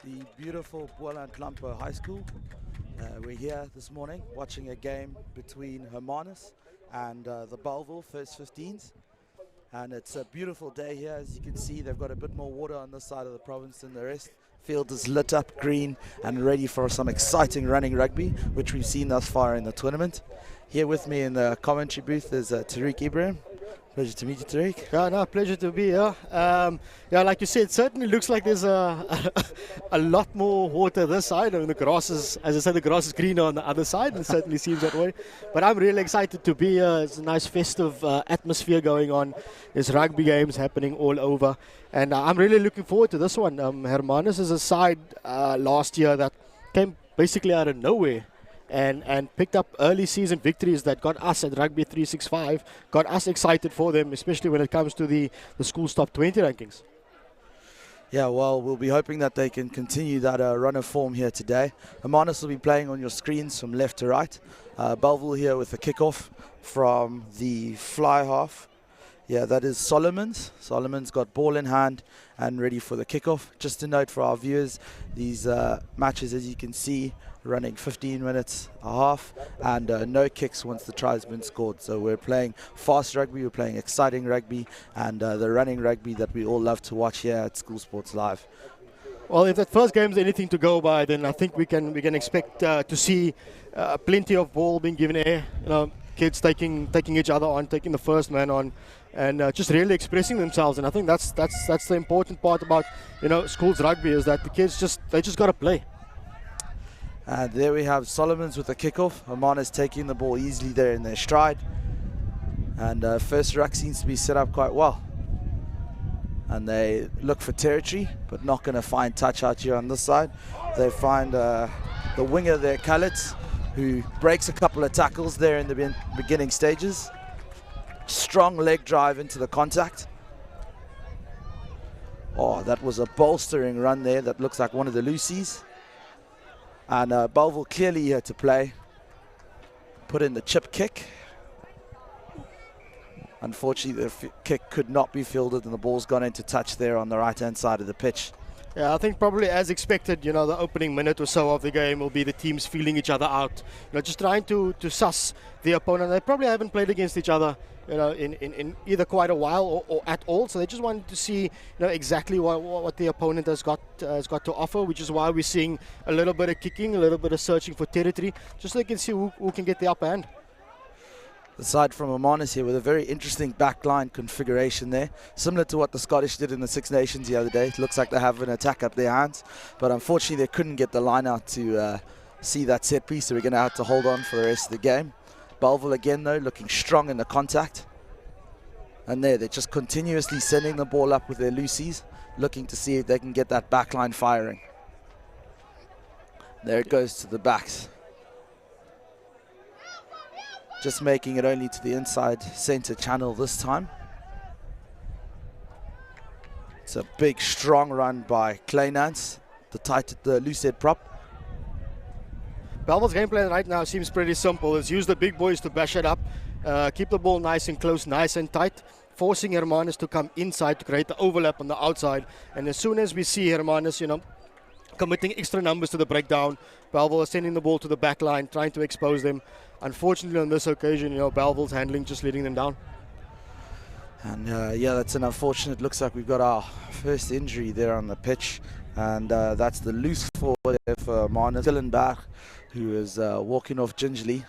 the beautiful BOLAND High School. We're here this morning watching a game between Hermanus and the Bellville First 15s. And it's a beautiful day here. As you can see, they've got a bit more water on this side of the province than the rest. Field is lit up green and ready for some exciting running rugby, which we've seen thus far in the tournament. Here with me in the commentary booth is Tariq Ibrahim. Pleasure to meet you, Tariq. Yeah, no, pleasure to be here. Yeah, like you said, it certainly looks like there's a lot more water this side. I mean, the grass is, as I said, the grass is greener on the other side, and it certainly seems that way. But I'm really excited to be here. It's a nice festive atmosphere going on. There's rugby games happening all over, and I'm really looking forward to this one. Hermanus is a side last year that came basically out of nowhere. And picked up early season victories that got us at Rugby 365, got us excited for them, especially when it comes to the school's top 20 rankings. Yeah, well, we'll be hoping that they can continue that run of form here today. Hermanus will be playing on your screens from left to right. Bellville here with the kickoff from the fly half. Yeah, that is Solomon's. Solomon's got ball in hand and ready for the kickoff. Just a note for our viewers, these matches, as you can see, running 15 minutes a half and no kicks once the try has been scored. So we're playing fast rugby, we're playing exciting rugby, and the running rugby that we all love to watch here at School Sports Live. Well, if that first game is anything to go by, then I think we can expect to see plenty of ball being given air. You know, kids taking each other on, taking the first man on, and just really expressing themselves. And I think that's the important part about, you know, schools rugby, is that the kids just got to play. And there we have Solomons with the kickoff. Hermanus taking the ball easily there in their stride. And first ruck seems to be set up quite well. And they look for territory, but not going to find touch out here on this side. They find the winger there, Khaled, who breaks a couple of tackles there in the beginning stages. Strong leg drive into the contact. Oh, that was a bolstering run there. That looks like one of the Lucies. And Bellville clearly here to play. Put in the chip kick. Unfortunately, the kick could not be fielded, and the ball's gone into touch there on the right-hand side of the pitch. Yeah, I think probably as expected, you know, the opening minute or so of the game will be the teams feeling each other out. You know, just trying to suss the opponent. They probably haven't played against each other, you know, in either quite a while or at all. So they just wanted to see, you know, exactly what the opponent has got to offer, which is why we're seeing a little bit of kicking, a little bit of searching for territory, just so they can see who can get the upper hand. The side from Hermanus here with a very interesting backline configuration there, similar to what the Scottish did in the Six Nations the other day. It looks like they have an attack up their hands, but unfortunately they couldn't get the line out to see that set piece, so we're going to have to hold on for the rest of the game. Bellville again though, looking strong in the contact. And there, they're just continuously sending the ball up with their Lucies, looking to see if they can get that backline firing. There it goes to the backs. Just making it only to the inside center channel this time. It's a big, strong run by Kleinans, the loose head prop. Bellville's game plan right now seems pretty simple. It's use the big boys to bash it up, keep the ball nice and close, nice and tight, forcing Hermanus to come inside to create the overlap on the outside. And as soon as we see Hermanus, you know, committing extra numbers to the breakdown, Bellville is sending the ball to the back line, trying to expose them. Unfortunately, on this occasion, you know, Bellville's handling just letting them down. And yeah, that's an unfortunate. Looks like we've got our first injury there on the pitch, and that's the loose forward there for Stellenberg, who is walking off gingerly.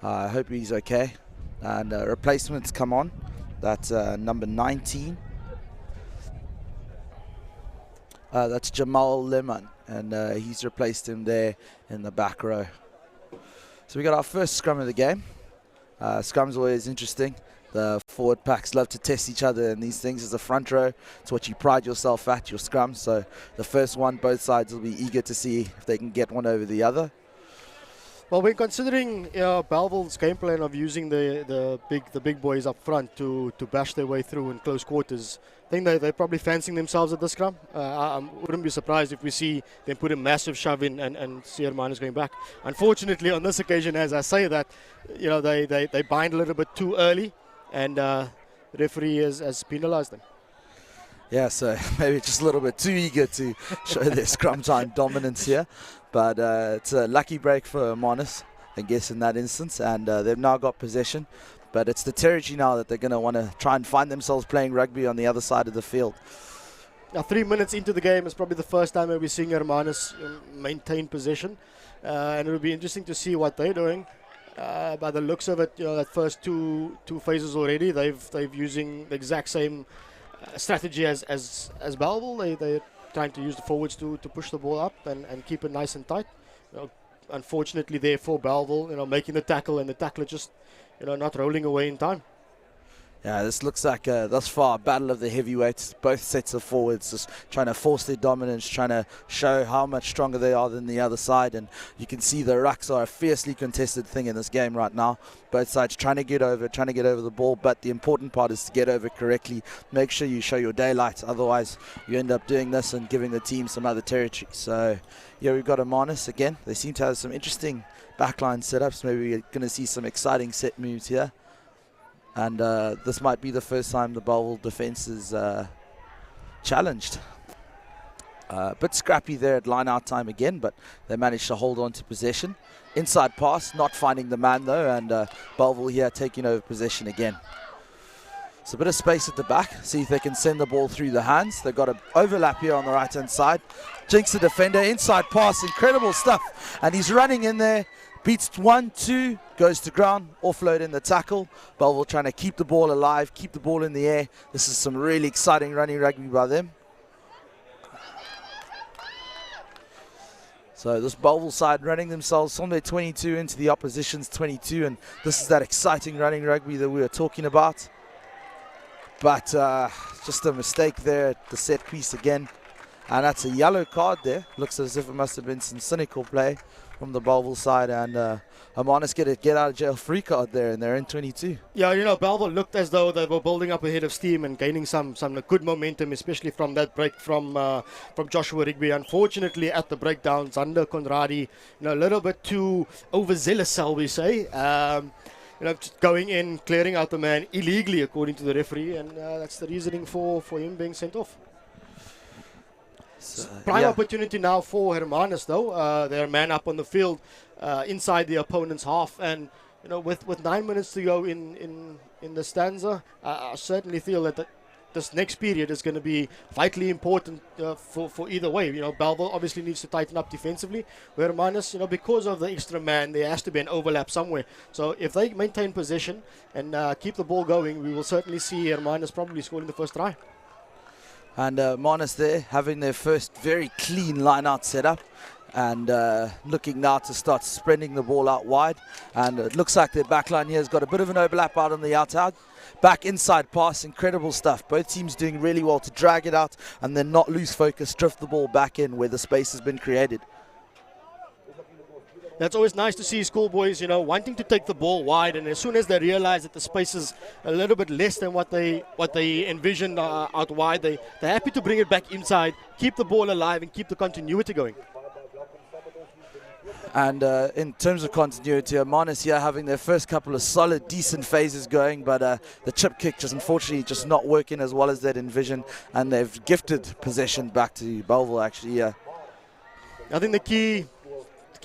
I hope he's okay. And replacements come on. That's number 19. That's Jamal Lemon, and he's replaced him there in the back row. So we got our first scrum of the game. Scrum's always interesting. The forward packs love to test each other in these things. As a front row, it's what you pride yourself at, your scrum. So the first one, both sides will be eager to see if they can get one over the other. Well, we're considering, you know, Bellville's game plan of using the big boys up front to bash their way through in close quarters. I think they're probably fancying themselves at the scrum. I wouldn't be surprised if we see them put a massive shove in and see Hermanus going back. Unfortunately, on this occasion, as I say that, you know, they bind a little bit too early, and the referee has penalized them. Yeah, so maybe just a little bit too eager to show their scrum time dominance here. But it's a lucky break for Hermanus, I guess, in that instance. And they've now got possession. But it's the territory now that they're going to want to try and find themselves playing rugby on the other side of the field. Now, 3 minutes into the game is probably the first time we're seeing Hermanus maintain possession. And it'll be interesting to see what they're doing. By the looks of it, that first two phases already, they've using the exact same strategy as Bellville. They're trying to use the forwards to push the ball up and keep it nice and tight. Unfortunately, there for Bellville, making the tackle and the tackler just, not rolling away in time. Yeah, this looks like thus far a battle of the heavyweights. Both sets of forwards just trying to force their dominance, trying to show how much stronger they are than the other side. And you can see the rucks are a fiercely contested thing in this game right now. Both sides trying to get over the ball. But the important part is to get over correctly. Make sure you show your daylight. Otherwise, you end up doing this and giving the team some other territory. So, yeah, we've got Hermanus again. They seem to have some interesting backline setups. Maybe we're going to see some exciting set moves here. And this might be the first time the Bellville defense is challenged. A bit scrappy there at line-out time again, but they managed to hold on to possession. Inside pass, not finding the man though, and Bellville here taking over possession again. It's a bit of space at the back. See if they can send the ball through the hands. They've got an overlap here on the right-hand side. Jinx the defender, inside pass, incredible stuff. And he's running in there. Beats 1, 2, goes to ground, offload in the tackle. Bellville trying to keep the ball alive, keep the ball in the air. This is some really exciting running rugby by them. So this Bellville side running themselves from their 22 into the opposition's 22, and this is that exciting running rugby that we were talking about. But just a mistake there at the set piece again. And that's a yellow card there. Looks as if it must have been some cynical play from the Bellville side, and Hermanus get a get-out-of-jail-free card there, and they're in 22. Yeah, Bellville looked as though they were building up a head of steam and gaining some good momentum, especially from that break from Joshua Rigby. Unfortunately, at the breakdown, Zander Conradi, a little bit too overzealous, shall we say. Just going in, clearing out the man illegally, according to the referee, and that's the reasoning for him being sent off. Prime opportunity now for Hermanus, though. They're man up on the field inside the opponent's half, and with 9 minutes to go in the stanza, I certainly feel that this next period is going to be vitally important for either way. Bellville obviously needs to tighten up defensively. Where Hermanus, because of the extra man, there has to be an overlap somewhere. So if they maintain possession and keep the ball going, we will certainly see Hermanus probably scoring the first try. And Hermanus there having their first very clean line-out setup, and looking now to start spreading the ball out wide. And it looks like their backline here has got a bit of an overlap out on the outside. Back inside pass, incredible stuff. Both teams doing really well to drag it out and then not lose focus, drift the ball back in where the space has been created. That's always nice to see schoolboys, wanting to take the ball wide, and as soon as they realize that the space is a little bit less than what they envisioned out wide, they're happy to bring it back inside, keep the ball alive, and keep the continuity going. And in terms of continuity, Hermanus here having their first couple of solid, decent phases going, but the chip kick unfortunately not working as well as they'd envisioned, and they've gifted possession back to Bellville actually. Yeah. I think the key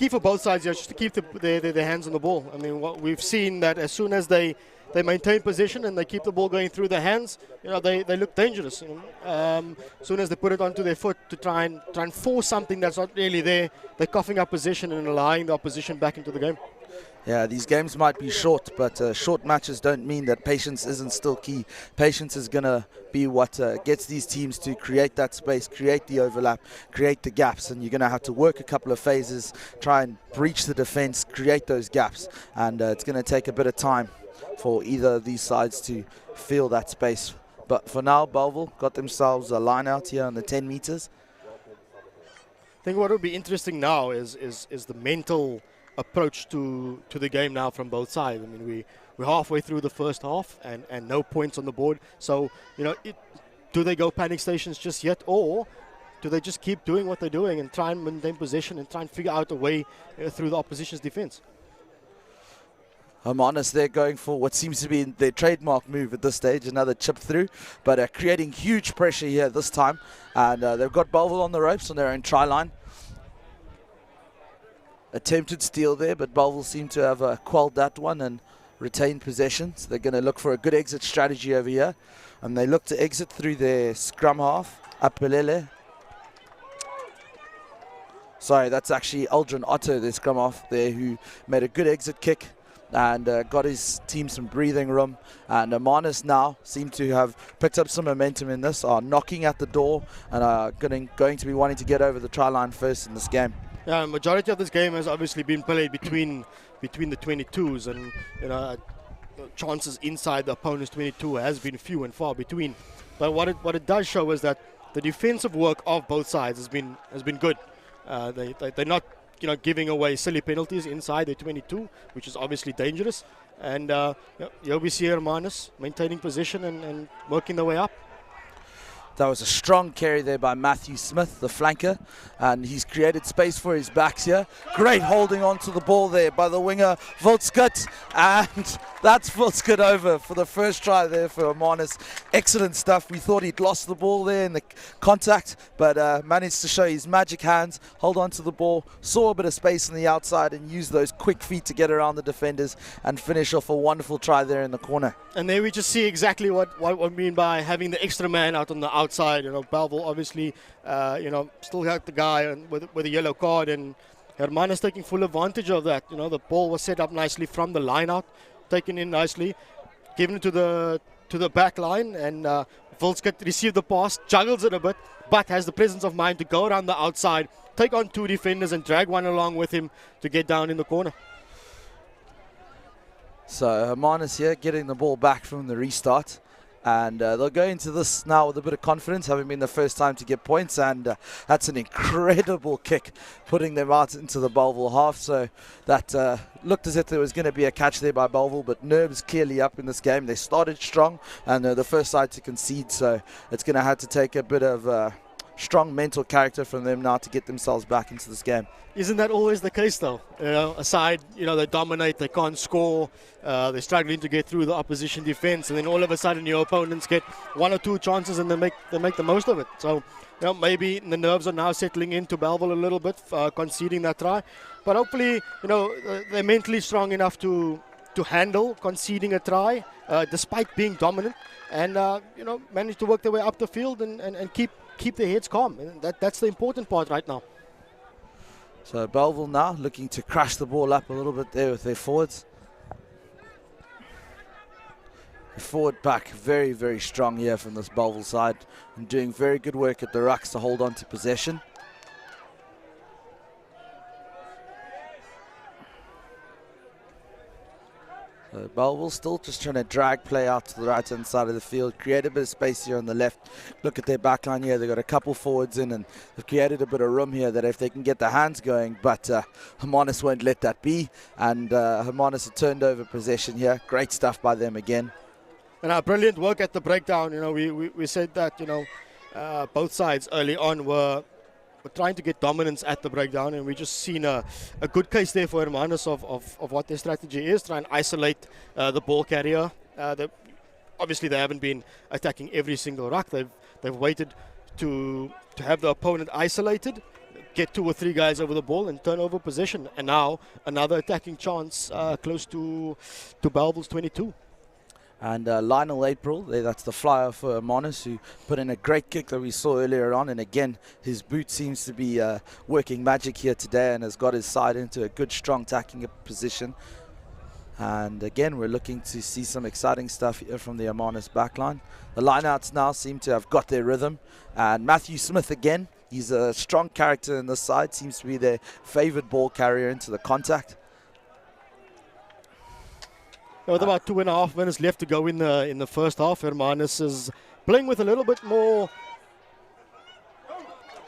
for both sides is just to keep their hands on the ball. I mean, what we've seen that as soon as they maintain position and they keep the ball going through their hands, they look dangerous. As soon as they put it onto their foot to try and force something that's not really there, they're coughing up position and allowing the opposition back into the game. Yeah, these games might be short, but short matches don't mean that patience isn't still key. Patience is going to be what gets these teams to create that space, create the overlap, create the gaps, and you're going to have to work a couple of phases, try and breach the defense, create those gaps, and it's going to take a bit of time for either of these sides to fill that space. But for now, Bellville got themselves a line out here on the 10 meters. I think what would be interesting now is the mental approach to the game now from both sides. I mean, we're halfway through the first half and no points on the board. So, do they go panic stations just yet, or do they just keep doing what they're doing and try and maintain possession and try and figure out a way through the opposition's defense? Hermanus there going for what seems to be their trademark move at this stage, another chip through, but creating huge pressure here this time. And they've got Bellville on the ropes on their own try line. Attempted steal there, but Bellville seem to have quelled that one and retained possession. So they're going to look for a good exit strategy over here. And they look to exit through their scrum half, Apelele. Sorry, that's actually Aldrin Otto, their scrum half there, who made a good exit kick and got his team some breathing room. And Hermanus now seem to have picked up some momentum in this, are knocking at the door and are going to be wanting to get over the try line first in this game. Yeah, majority of this game has obviously been played between the 22s, and chances inside the opponent's 22 has been few and far between. But what it does show is that the defensive work of both sides has been good. They're not giving away silly penalties inside the 22, which is obviously dangerous. And here we see Hermanus maintaining position and working their way up. That was a strong carry there by Matthew Smith, the flanker, and he's created space for his backs here. Great holding on to the ball there by the winger, Volskut, and that's Volskut over for the first try there for Hermanus. Excellent stuff. We thought he'd lost the ball there in the contact, but managed to show his magic hands, hold on to the ball, saw a bit of space on the outside and used those quick feet to get around the defenders and finish off a wonderful try there in the corner. And there we just see exactly what I mean by having the extra man out on the outside. Bellville obviously, still got the guy with a yellow card, and Hermanus taking full advantage of that. The ball was set up nicely from the line out, taken in nicely, given to the back line, and Volskut received the pass, juggles it a bit, but has the presence of mind to go around the outside, take on two defenders and drag one along with him to get down in the corner. So Hermanus here getting the ball back from the restart, and they'll go into this now with a bit of confidence, having been the first time to get points, and that's an incredible kick, putting them out into the Bellville half. So that looked as if there was going to be a catch there by Bellville, but nerves clearly up in this game. They started strong, and they're the first side to concede, so it's going to have to take a bit of strong mental character from them now to get themselves back into this game. Isn't that always the case though? Aside, they dominate, they can't score, they're struggling to get through the opposition defense, and then all of a sudden your opponents get one or two chances and they make the most of it. So maybe the nerves are now settling into Bellville a little bit, conceding that try. But hopefully, they're mentally strong enough to handle conceding a try, despite being dominant, and manage to work their way up the field and keep their heads calm. And that's the important part right now. So Bellville now looking to crash the ball up a little bit there with their forwards. The forward pack very, very strong here from this Bellville side, and doing very good work at the rucks to hold on to possession. Bellville still just trying to drag play out to the right hand side of the field, create a bit of space here on the left. Look at their back line here, they've got a couple forwards in and they've created a bit of room here that if they can get their hands going, but Hermanus won't let that be, and Hermanus have turned over possession here. Great stuff by them again. And brilliant work at the breakdown. We said that both sides early on were trying to get dominance at the breakdown, and we just seen a good case there for Hermanus of what their strategy is, try and isolate the ball carrier. Obviously they haven't been attacking every single ruck. They've waited to have the opponent isolated, get two or three guys over the ball and turn over possession, and now another attacking chance close to Bellville's 22. And Lionel April, that's the flyer for Hermanus, who put in a great kick that we saw earlier on. And again, his boot seems to be working magic here today and has got his side into a good, strong attacking position. And again, we're looking to see some exciting stuff here from the Hermanus backline. The lineouts now seem to have got their rhythm. And Matthew Smith again, he's a strong character in this side, seems to be their favoured ball carrier into the contact. With about 2.5 minutes left to go in the first half, Hermanus is playing with a little bit more.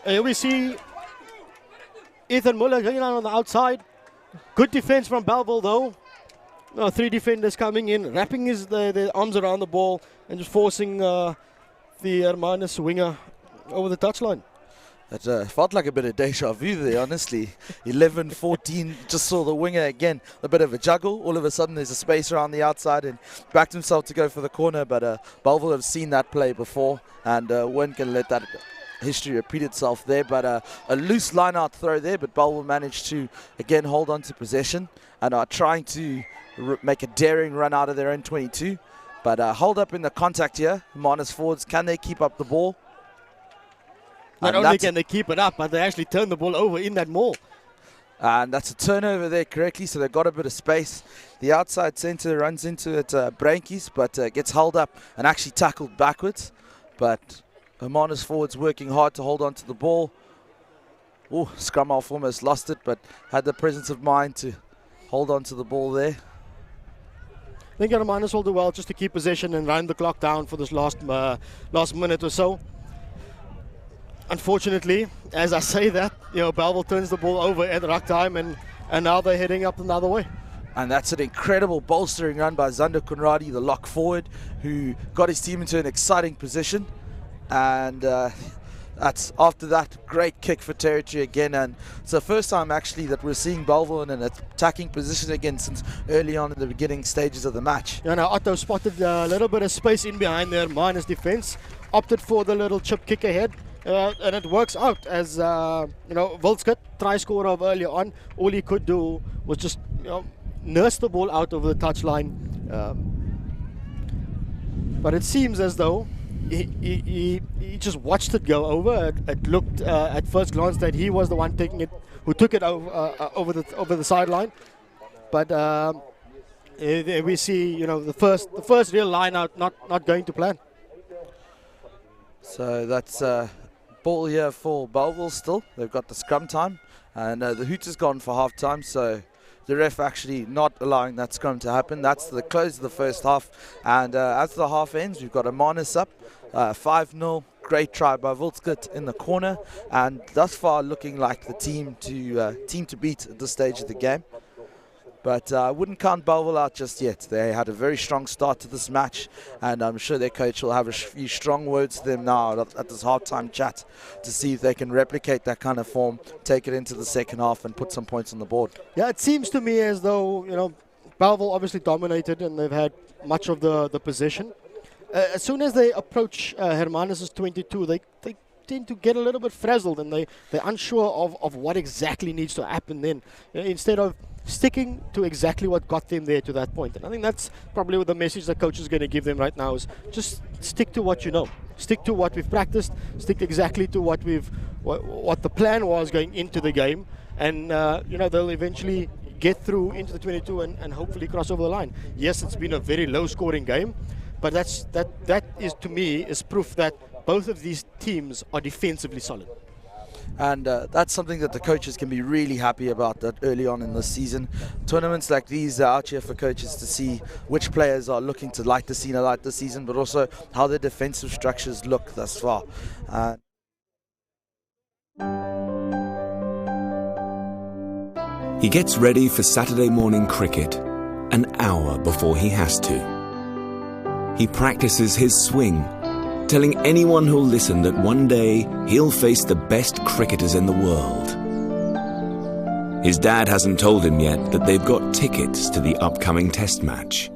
Here we see Ethan Muller going on the outside. Good defense from Bellville though. Three defenders coming in, wrapping their arms around the ball and just forcing the Hermanus winger over the touchline. It felt like a bit of deja vu there, honestly. 11-14, just saw the winger again. A bit of a juggle. All of a sudden, there's a space around the outside and backed himself to go for the corner. But Bellville have seen that play before and weren't going to let that history repeat itself there. But a loose line-out throw there, but Bellville managed to, again, hold on to possession and are trying to make a daring run out of their own 22. But hold up in the contact here. Hermanus forwards, can they keep up the ball? Not only can they keep it up, but they actually turn the ball over in that maul. And that's a turnover there correctly, so they've got a bit of space. The outside centre runs into it, Brankies, but gets held up and actually tackled backwards. But Hermanus forwards working hard to hold on to the ball. Oh, scrum half almost lost it, but had the presence of mind to hold on to the ball there. I think Hermanus will do well just to keep possession and round the clock down for this last minute or so. Unfortunately, as I say that, Bellville turns the ball over at ruck time, and now they're heading up another way. And that's an incredible bolstering run by Zander Conradi, the lock forward, who got his team into an exciting position. And that's after that great kick for territory again. And it's the first time actually that we're seeing Bellville in an attacking position again since early on in the beginning stages of the match. Yeah, now Otto spotted a little bit of space in behind their Hermanus defense, opted for the little chip kick ahead. And it works out as, Wilskut, try scorer of earlier on, all he could do was just, nurse the ball out over the touchline. But it seems as though he just watched it go over. It looked at first glance that he was the one taking it, who took it over the sideline. But there we see, the first real line out not going to plan. So that's ball here for Bellville still. They've got the scrum time, and the hoot has gone for half time, so the ref actually not allowing that scrum to happen. That's the close of the first half, and as the half ends, we've got Hermanus up 5-0. Great try by Wilskut in the corner, and thus far looking like the team to beat at this stage of the game. But I wouldn't count Bellville out just yet. They had a very strong start to this match, and I'm sure their coach will have a few strong words to them now at this halftime chat to see if they can replicate that kind of form, take it into the second half, and put some points on the board. Yeah, it seems to me as though, Bellville obviously dominated and they've had much of the possession. As soon as they approach Hermanus' 22, they tend to get a little bit frazzled, and they're unsure of what exactly needs to happen then. Instead of sticking to exactly what got them there to that point. And I think that's probably what the message the coach is going to give them right now is just stick to what you know. Stick to what we've practiced. Stick exactly to what the plan was going into the game. And, they'll eventually get through into the 22 and hopefully cross over the line. Yes, it's been a very low-scoring game, but that is, to me, is proof that both of these teams are defensively solid. And that's something that the coaches can be really happy about that early on in the season. Tournaments like these are out here for coaches to see which players are looking to light the season, but also how their defensive structures look thus far. He gets ready for Saturday morning cricket an hour before he has to. He practices his swing, telling anyone who'll listen that one day he'll face the best cricketers in the world. His dad hasn't told him yet that they've got tickets to the upcoming test match.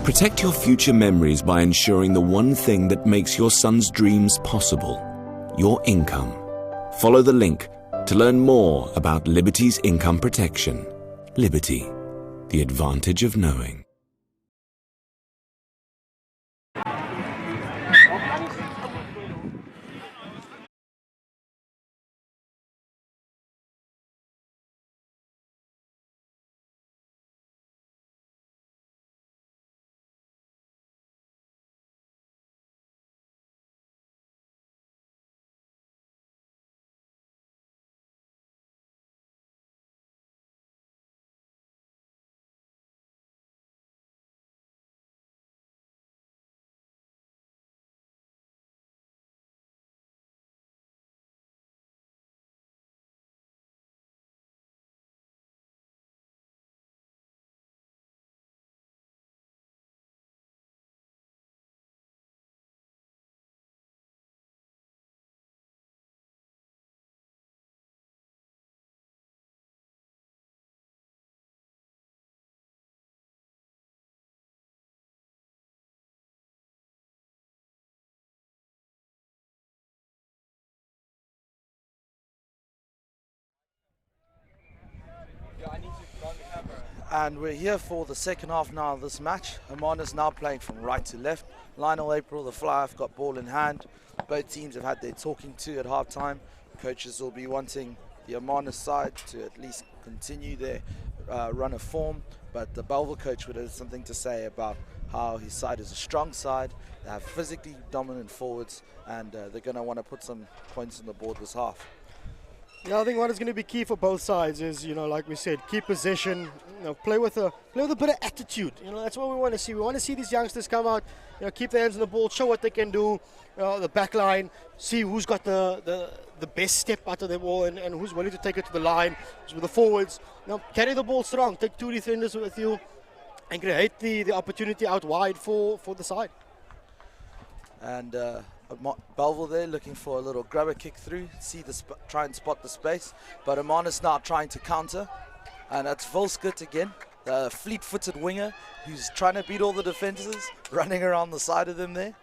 Protect your future memories by ensuring the one thing that makes your son's dreams possible: your income. Follow the link to learn more about Liberty's income protection. Liberty, the advantage of knowing. And we're here for the second half now of this match. Hermanus now playing from right to left. Lionel April, the fly-off, got ball in hand. Both teams have had their talking to at half-time. Coaches will be wanting the Hermanus side to at least continue their run of form, but the Bellville coach would have something to say about how his side is a strong side. They have physically dominant forwards, and they're going to want to put some points on the board this half. Yeah, I think what is going to be key for both sides is, like we said, keep possession, play with a bit of attitude. That's what we want to see. We want to see these youngsters come out, keep their hands on the ball, show what they can do. The back line, see who's got the best step out of the ball and who's willing to take it to the line. So with the forwards, carry the ball strong, take 2 defenders with you, and create the opportunity out wide for the side. And Bellville there looking for a little grabber kick through, try and spot the space, but Hermanus now trying to counter, and that's Volskert again, the fleet-footed winger who's trying to beat all the defenders, running around the side of them there,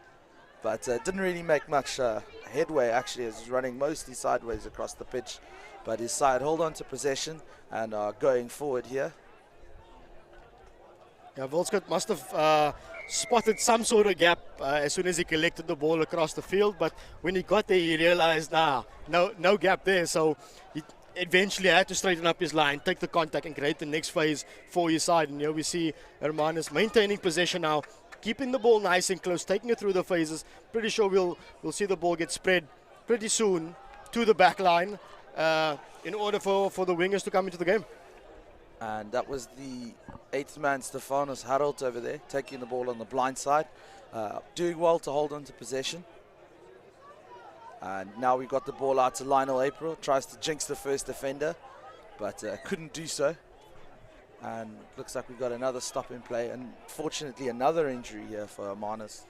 but didn't really make much headway actually, as he's running mostly sideways across the pitch, but his side hold on to possession and are going forward here. Yeah, Volskert must have spotted some sort of gap as soon as he collected the ball across the field, but when he got there he realized no gap there, so he eventually had to straighten up his line, take the contact and create the next phase for his side. And here we see Hermanus maintaining possession now, keeping the ball nice and close, taking it through the phases. Pretty sure we'll see the ball get spread pretty soon to the back line in order for the wingers to come into the game. And that was the 8th man, Stefanus Harold, over there, taking the ball on the blind side, doing well to hold on to possession. And now we've got the ball out to Lionel April, tries to jinx the first defender, but couldn't do so. And looks like we've got another stop in play, and fortunately another injury here for Hermanus.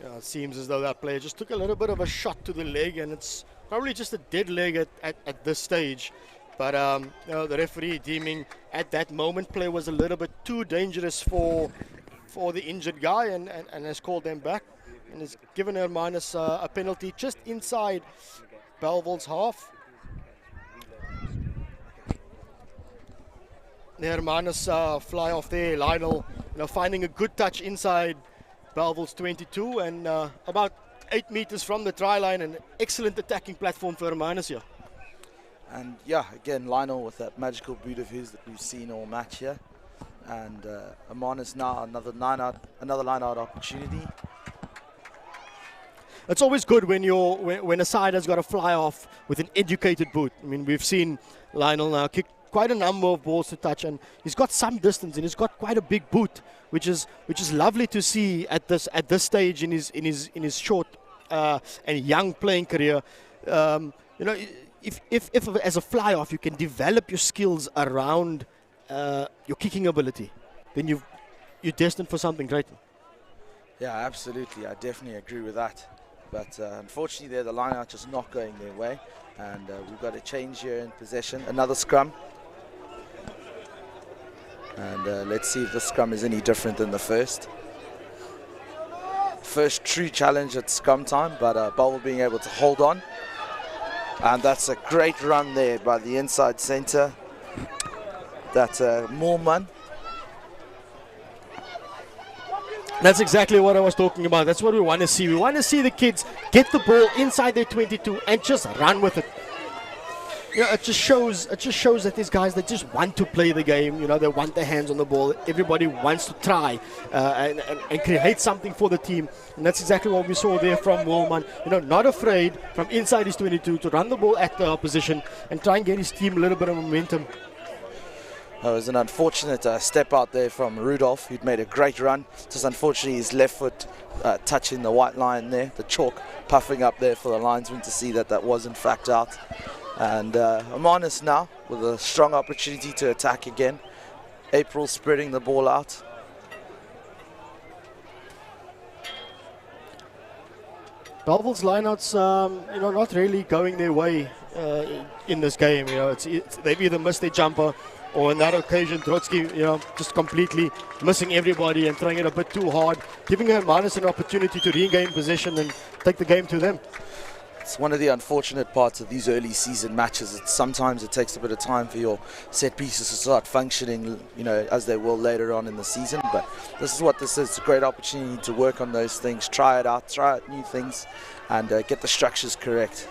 Yeah, it seems as though that player just took a little bit of a shot to the leg, and it's probably just a dead leg at this stage. But the referee deeming at that moment play was a little bit too dangerous for the injured guy, and has called them back and has given Hermanus a penalty just inside Bellville's half. The Hermanus fly off there, Lionel finding a good touch inside Bellville's 22 and about 8 meters from the try line, an excellent attacking platform for Hermanus here. And yeah, again, Lionel with that magical boot of his that we've seen all match here. And Hermanus now another line-out opportunity. It's always good when a side has got a fly off with an educated boot. I mean, we've seen Lionel now kick quite a number of balls to touch, and he's got some distance and he's got quite a big boot, which is lovely to see at this stage in his short and young playing career. If as a fly-off you can develop your skills around your kicking ability, then you're destined for something great. Yeah, absolutely. I definitely agree with that. But unfortunately there, the line-out just not going their way. And we've got a change here in possession. Another scrum. And let's see if the scrum is any different than the first. First true challenge at scrum time, but Bellville being able to hold on. And that's a great run there by the inside centre. That's Moorman. That's exactly what I was talking about. That's what we want to see. We want to see the kids get the ball inside their 22 and just run with it. It just shows that these guys, they just want to play the game. They want their hands on the ball. Everybody wants to try and create something for the team. And that's exactly what we saw there from Woolman. Not afraid from inside his 22 to run the ball at the opposition and try and get his team a little bit of momentum. It was an unfortunate step out there from Rudolph, who'd made a great run. Just unfortunately his left foot touching the white line there, the chalk puffing up there for the linesman to see that was in fact out. And Hermanus now with a strong opportunity to attack again. April spreading the ball out. Bellville's lineouts, not really going their way in this game. They've either missed their jumper, or on that occasion, DROSTDY, just completely missing everybody and throwing it a bit too hard, giving Hermanus an opportunity to regain possession and take the game to them. it's one of the unfortunate parts of these early season matches. Sometimes it takes a bit of time for your set pieces to start functioning, you know, as they will later on in the season. But this is what this is. It's a great opportunity to work on those things, try it out, try out new things, and get the structures correct.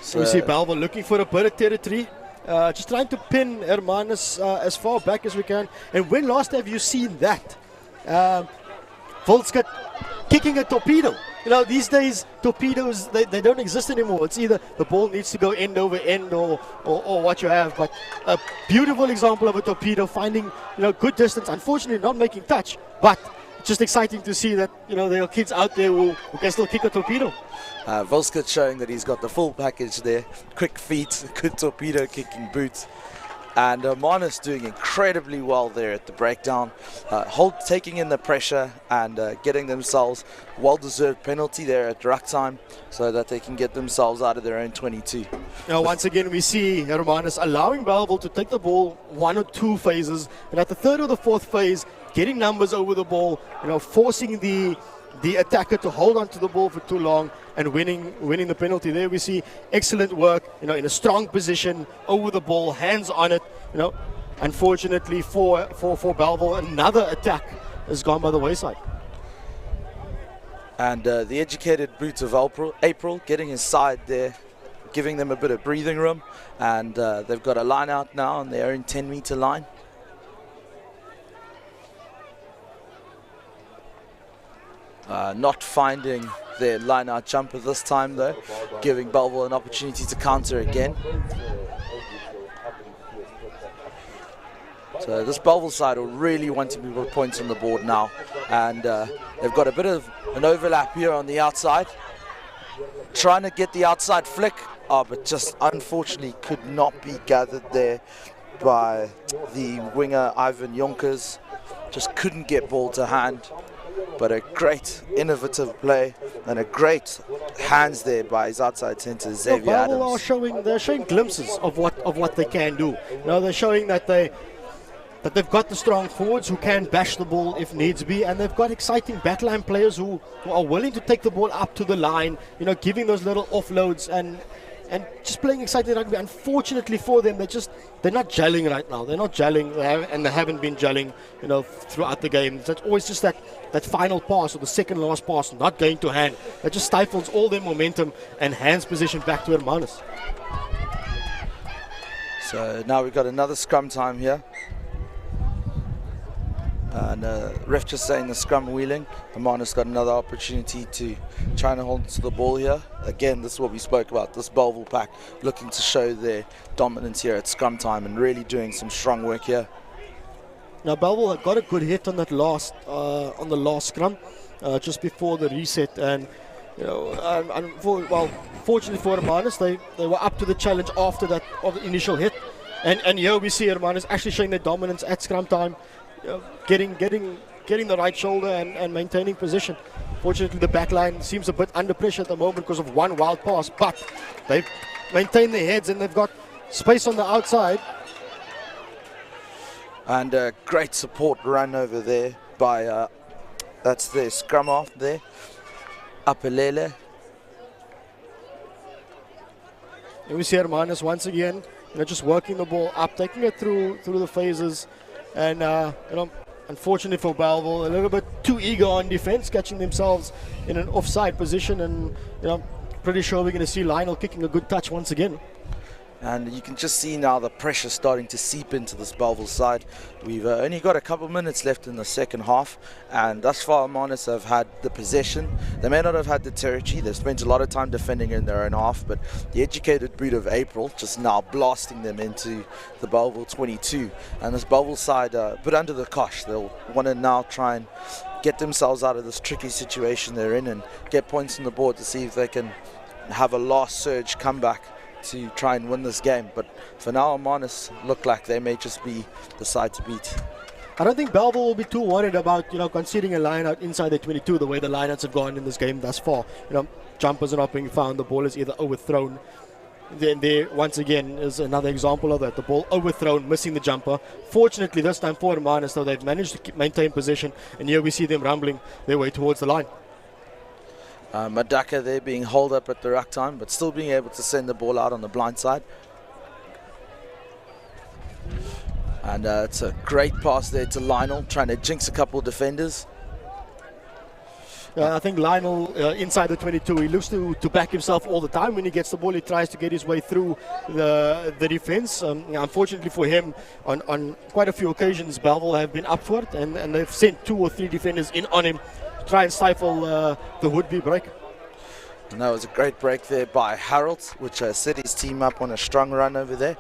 So we see Bellville looking for a bit of territory. Just trying to pin Hermanus as far back as we can. And when last have you seen that? Volskut kicking a torpedo. You know, these days torpedoes, they don't exist anymore. It's either the ball needs to go end over end or what you have. But a beautiful example of a torpedo finding, you know, good distance. Unfortunately, not making touch, but just exciting to see that, you know, there are kids out there who can still kick a torpedo. Volskut showing that he's got the full package there. Quick feet, good torpedo kicking boots. And Hermanus doing incredibly well there at the breakdown, taking in the pressure and getting themselves well-deserved penalty there at ruck time so that they can get themselves out of their own 22. Now, once again, we see Hermanus allowing Bellville to take the ball 1 or 2 phases, and at the 3rd or the 4th phase, getting numbers over the ball, you know, forcing the attacker to hold on to the ball for too long and winning the penalty. There we see excellent work, you know, in a strong position over the ball, hands on it. You know, unfortunately for Bellville, another attack has gone by the wayside. And the educated boots of April getting inside there, giving them a bit of breathing room, and they've got a line out now on their own 10-meter line. Not finding their line-out jumper this time, though, giving Bellville an opportunity to counter again. So this Bellville side will really want to put points on the board now, and they've got a bit of an overlap here on the outside, trying to get the outside flick, but just unfortunately could not be gathered there by the winger Ivan Jonkers. Just couldn't get ball to hand. But a great innovative play and a great hands there by his outside centre Xavier Adams. They're showing glimpses of what they can do. You know, they're showing that they've got the strong forwards who can bash the ball if needs be, and they've got exciting backline players who are willing to take the ball up to the line, you know, giving those little offloads and just playing exciting rugby. Unfortunately for them, they're not gelling right now. They're not gelling, and they haven't been gelling, you know, throughout the game. It's always just that final pass or the second last pass not going to hand. That just stifles all their momentum and hands position back to Hermanus. So now we've got another scrum time here. And ref just saying the scrum wheeling. Hermanus got another opportunity to try and hold to the ball here. Again, this is what we spoke about, this Bellville pack looking to show their dominance here at scrum time and really doing some strong work here. Now Bellville got a good hit on that last scrum just before the reset, and you know, fortunately for Hermanus, they were up to the challenge after that of the initial hit, and here we see Hermanus actually showing their dominance at scrum time. Getting the right shoulder and maintaining position. Fortunately, the back line seems a bit under pressure at the moment because of one wild pass, but they've maintained their heads and they've got space on the outside. And a great support run over there by, that's their scrum half there, Apelele. And we see Hermanus once again, you know, just working the ball up, taking it through the phases. And, you know, unfortunately for Bellville, a little bit too eager on defense, catching themselves in an offside position. And, you know, pretty sure we're going to see Lionel kicking a good touch once again. And you can just see now the pressure starting to seep into this Bellville side. We've only got a couple minutes left in the second half, and thus far Hermanus have had the possession. They may not have had the territory. They've spent a lot of time defending in their own half, but the educated boot of April just now blasting them into the Bellville 22. And this Bellville side a bit under the cosh. They'll want to now try and get themselves out of this tricky situation they're in and get points on the board to see if they can have a last surge comeback to try and win this game. But for now, Hermanus look like they may just be the side to beat. I don't think Bellville will be too worried about, you know, conceding a line out inside the 22 the way the lineouts have gone in this game thus far. You know, jumpers are not being found, the ball is either overthrown. Then there once again is another example of that, the ball overthrown, missing the jumper. Fortunately this time for Hermanus, though, they've managed to maintain possession, and here we see them rumbling their way towards the line. Madaka there being holed up at the ruck time, but still being able to send the ball out on the blind side. And it's a great pass there to Lionel, trying to jinx a couple of defenders. I think Lionel inside the 22, he looks to back himself all the time. When he gets the ball, he tries to get his way through the defense. Unfortunately for him, on quite a few occasions, Bellville have been up for it, and they've sent 2 or 3 defenders in on him to try and stifle the would-be break. And that was a great break there by Harold, which set his team up on a strong run over there.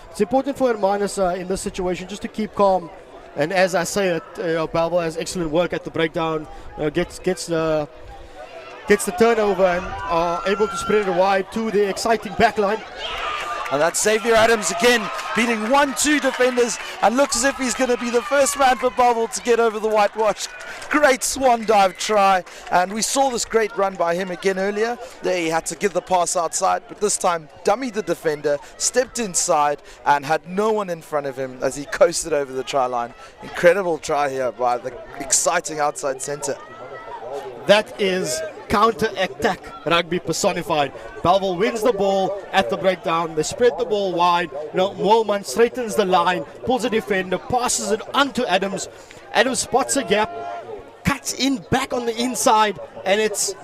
It's important for Hermanus in this situation just to keep calm. And as I say, Bellville has excellent work at the breakdown, gets the turnover and are able to spread it wide to the exciting backline. And that's Xavier Adams again, beating 1-2 defenders, and looks as if he's going to be the first man for Bellville to get over the whitewash. Great swan dive try, and we saw this great run by him again earlier. There he had to give the pass outside, but this time dummied the defender, stepped inside, and had no one in front of him as he coasted over the try line. Incredible try here by the exciting outside centre. That is counter-attack rugby personified. Bellville wins the ball at the breakdown. They spread the ball wide. Moelman straightens the line, pulls a defender, passes it onto Adams. Adams spots a gap, cuts in back on the inside, and it's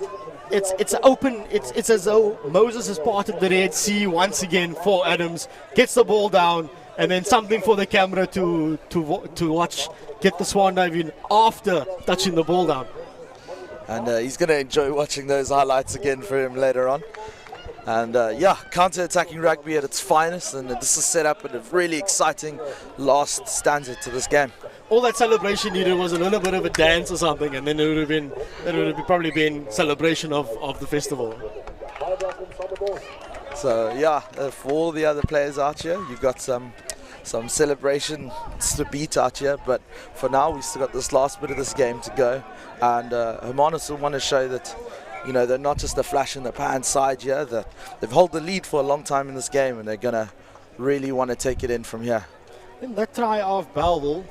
open. It's as though Moses has parted the Red Sea once again for Adams. Gets the ball down, and then something for the camera to watch. Get the swan dive in after touching the ball down. And he's going to enjoy watching those highlights again for him later on. And yeah, counter-attacking rugby at its finest, and this is set up in a really exciting last stanza to this game. All that celebration needed was a little bit of a dance or something, and then it would have probably been celebration of the festival. So yeah, for all the other players out here, you've got some celebration to beat out here, but for now we've still got this last bit of this game to go, and Hermanus will want to show that, you know, they're not just a flash in the pan side here, that they've held the lead for a long time in this game, and they're gonna really want to take it in from here. And that try of Bellville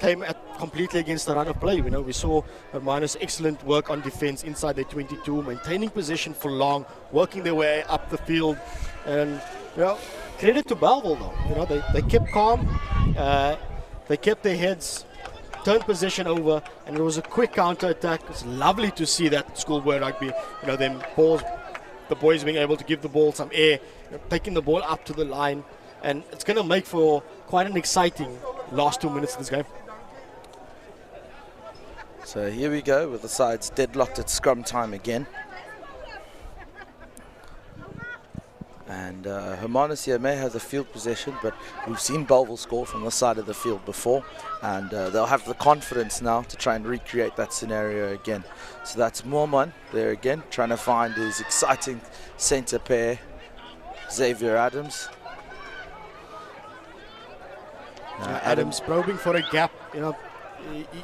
came completely against the run of play. You know, we saw Hermanus excellent work on defense inside their 22, maintaining position for long, working their way up the field, and you know, credit to Bellville though. You know, they kept calm, they kept their heads, turned position over, and it was a quick counter attack. It's lovely to see that schoolboy rugby. You know, them balls, the boys being able to give the ball some air, you know, taking the ball up to the line, and it's going to make for quite an exciting last 2 minutes of this game. So here we go with the sides deadlocked at scrum time again. And Hermanus here may have the field possession, but we've seen Bellville score from the side of the field before, and they'll have the confidence now to try and recreate that scenario again. So that's Moelman there again, trying to find his exciting centre pair, Xavier Adams. Adams probing for a gap. You know,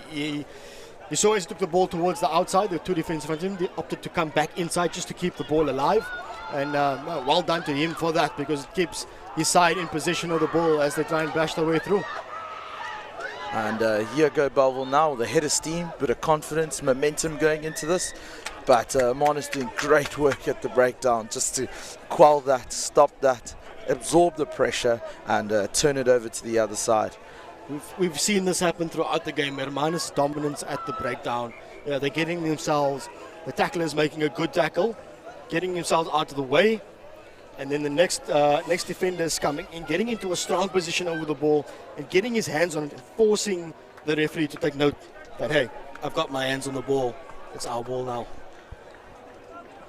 he saw as he took the ball towards the outside. There were 2 defenders in front of him. They opted to come back inside just to keep the ball alive. And well done to him for that, because it keeps his side in possession of the ball as they try and bash their way through. And here go Bellville now with a head of steam, bit of confidence, momentum going into this. But Hermanus doing great work at the breakdown just to quell that, stop that, absorb the pressure, and turn it over to the other side. We've seen this happen throughout the game. Hermanus' dominance at the breakdown. You know, they're getting themselves, the tackler is making a good tackle, getting themselves out of the way, and then the next defender is coming in, getting into a strong position over the ball and getting his hands on it and forcing the referee to take note that, hey, I've got my hands on the ball, it's our ball now.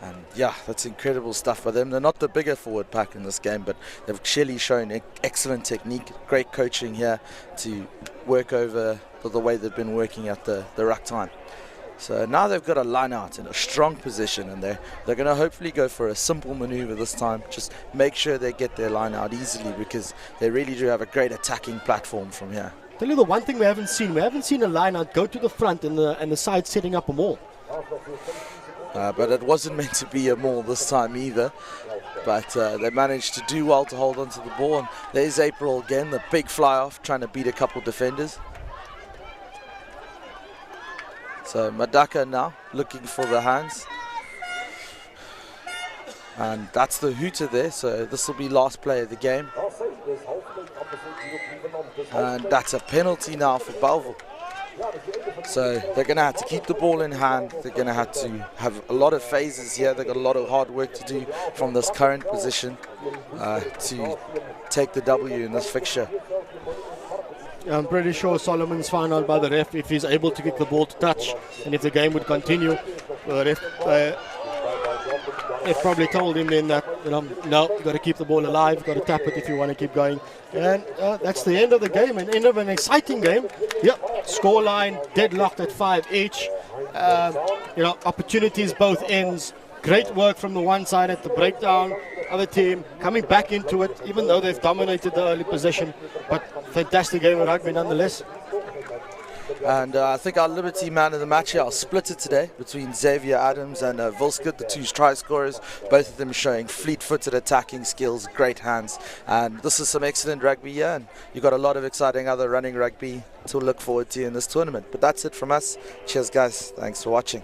And yeah, that's incredible stuff by them. They're not the bigger forward pack in this game, but they've clearly shown excellent technique, great coaching here to work over the way they've been working at the ruck time. So now they've got a line out in a strong position, and they're going to hopefully go for a simple maneuver this time. Just make sure they get their line out easily, because they really do have a great attacking platform from here. Tell you the one thing we haven't seen a line out go to the front and the side setting up a maul. But it wasn't meant to be a maul this time either. But they managed to do well to hold onto the ball. And there's April again, the big fly off, trying to beat a couple defenders. So Madaka now looking for the hands. And that's the hooter there, so this will be last play of the game. And that's a penalty now for Bellville. So they're going to have to keep the ball in hand. They're going to have a lot of phases here. They've got a lot of hard work to do from this current position to take the W in this fixture. I'm pretty sure Solomon's found out by the ref if he's able to kick the ball to touch, and if the game would continue. The ref they've probably told him then that, you know, no, you've got to keep the ball alive, you've got to tap it if you want to keep going. And that's the end of the game, an end of an exciting game. Yep, scoreline deadlocked at 5 each. You know, opportunities both ends. Great work from the one side at the breakdown. Other team coming back into it, even though they've dominated the early possession. But fantastic game of rugby nonetheless. And I think our Liberty man of the match here, I'll split it today between Xavier Adams and Volskut, the two try scorers. Both of them showing fleet-footed attacking skills, great hands. And this is some excellent rugby here, and you've got a lot of exciting other running rugby to look forward to in this tournament. But that's it from us. Cheers, guys. Thanks for watching.